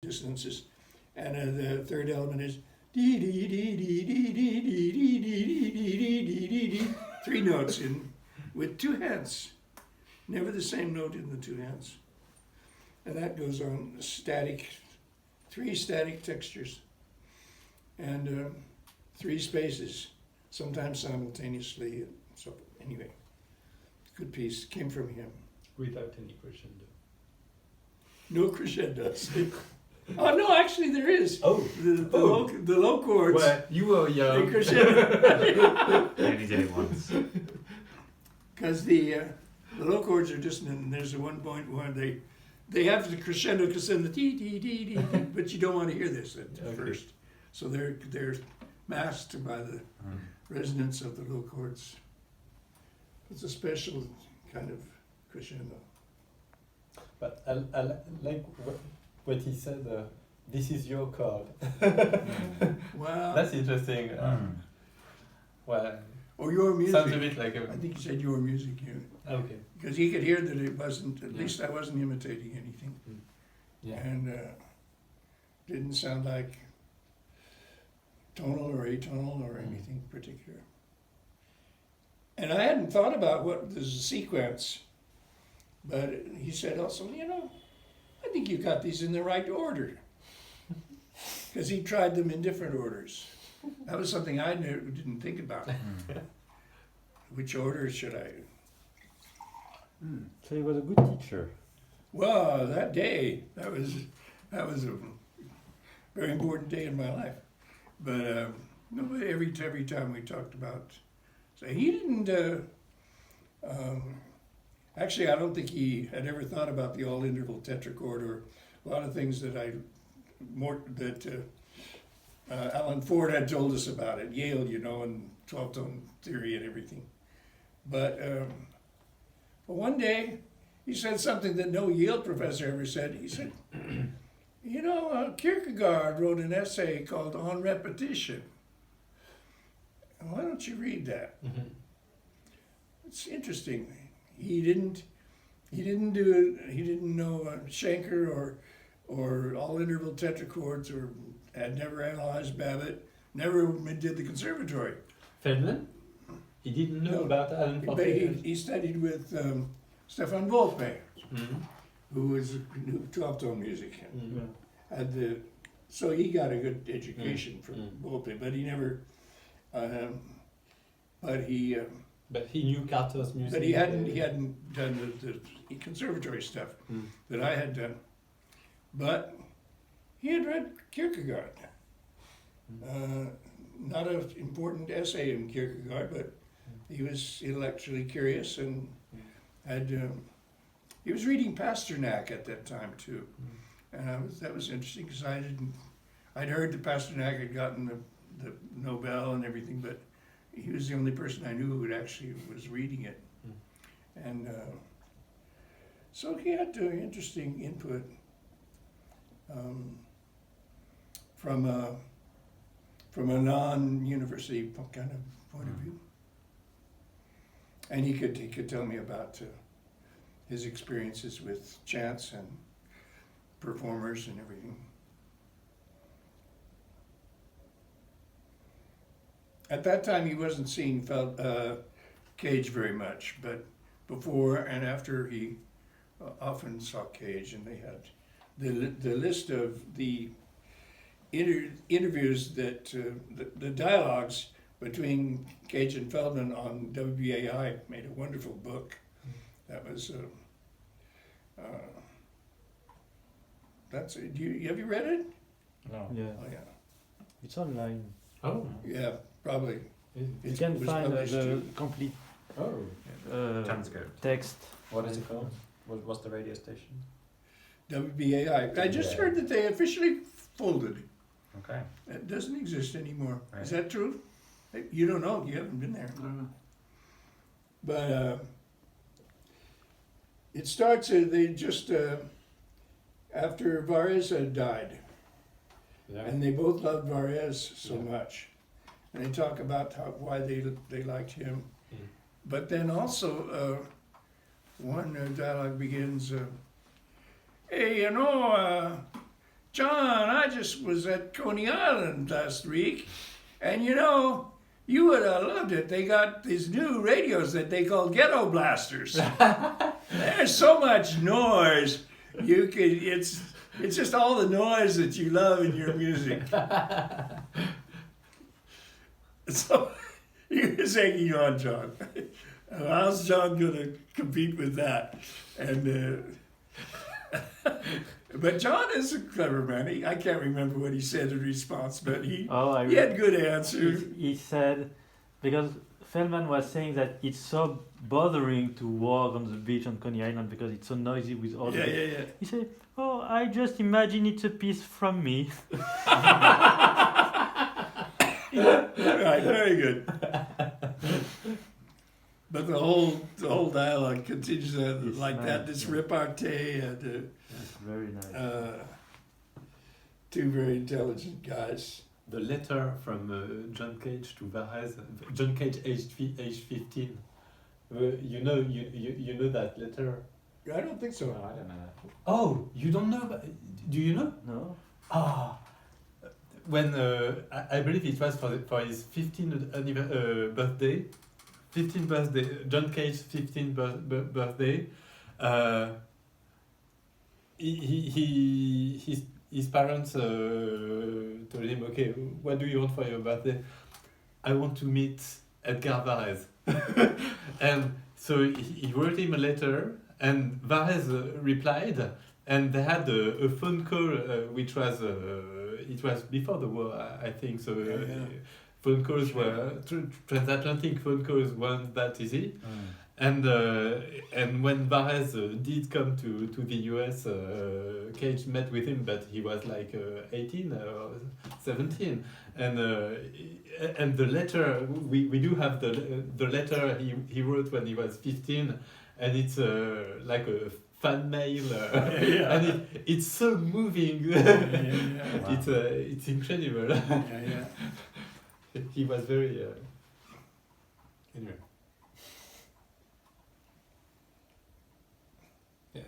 dissonances. And the third element is dee dee dee dee dee dee dee dee dee dee dee dee dee. 3 notes in with 2 hands. Never the same note in the 2 hands. And that goes on static, 3 static textures. And 3 spaces, sometimes simultaneously. So anyway, good piece, came from him. Without any crescendo. No crescendos. Oh no, actually there is. Oh, The low chords. well, you were young. The crescendo. I only did it once. Because the low chords are dissonant, and there's one point where they have the crescendo because then the dee dee dee dee, but you don't want to hear this at first. So they're masked by the resonance of the low chords. It's a special kind of crescendo. But I like what he said. This is your chord. Wow. That's interesting. Well, Or your music. sounds a bit like a. I think you said your music, Okay. because he could hear that it wasn't. At least I wasn't imitating anything, Yeah. and didn't sound like tonal or atonal or anything particular. And I hadn't thought about what there's a sequence, but he said also, I think you got these in the right order, because he tried them in different orders. That was something I didn't think about. Which order should I? So he was a good teacher. Well, that day, that was a very important day in my life. But every time we talked about, so he didn't. Actually, I don't think he had ever thought about the all-interval tetrachord or a lot of things that Alan Ford had told us about at Yale, and 12-tone theory and everything. But one day, he said something that no Yale professor ever said. He said, Kierkegaard wrote an essay called On Repetition. Why don't you read that? Mm-hmm. It's interesting. He didn't know Schenker or all interval tetrachords, or had never analyzed Babbitt, never did the conservatory. Feldman? He didn't know about Alan But Ford. he studied with Stefan Wolfgang, Mm-hmm. who was knew 12-tone music. Mm-hmm. So he got a good education from Wolfgang, but he never. But he knew Carter's music. But he hadn't done the conservatory stuff that I had done. But he had read Kierkegaard. Not an important essay in Kierkegaard, but he was intellectually curious and he was reading Pasternak at that time too. And that was interesting because I'd heard that Pasternak had gotten the Nobel and everything, but he was the only person I knew who actually was reading it. And so he had interesting input from a non-university kind of point of view. And he could tell me about his experiences with chants and performers and everything. At that time, he wasn't seeing Cage very much, but before and after, he often saw Cage, and they had the list of the interviews that the dialogues between Cage and Feldman on WBAI made a wonderful book. That was that's it. Have you read it? No. Oh Yeah. yeah. It's online. Oh. Yeah, probably. You can was find published the too. complete Transcript. text. What is it called? What's the radio station? WBAI. I just heard that they officially folded. Okay. It doesn't exist anymore. Right. Is that true? You don't know. You haven't been there. But it starts. They just after Varese had died, Yeah. and they both loved Varese so much, and they talk about why they liked him. But then also one dialogue begins. Hey, John, I just was at Coney Island last week, and you know, you would have loved it. They got these new radios that they call ghetto blasters. There's so much noise. It's just all the noise that you love in your music. So he was hanging on, John. How's John going to compete with that? And but John is a clever man. I can't remember what he said in response, but he had good answers. He said, because Feldman was saying that it's so bothering to walk on the beach on Coney Island because it's so noisy with all the... Yeah. He said, oh, I just imagine it's a piece from me. Right, very good. But the whole dialogue continues like nice, that. This yeah. repartee and That's very nice. two very intelligent guys. The letter from John Cage to Varese, John Cage age 15. You know that letter? I don't think so. No, I don't know that. Oh, you don't know? Do you know? No? Ah, when I believe it was for his 15th birthday, 15th birthday, John Cage's 15th birthday. His parents told him, okay, what do you want for your birthday? I want to meet Edgar Varese. And so he wrote him a letter, and Varese replied, and they had a phone call, which was, it was before the war, I think, so phone calls were, transatlantic phone calls weren't that easy. And when Varese did come to the US, Cage met with him, but he was like 18 or 17. And the letter, we do have the letter he wrote when he was 15, and it's like a fan mail, and it's so moving. Wow. It's incredible. Yeah. He was very anyway.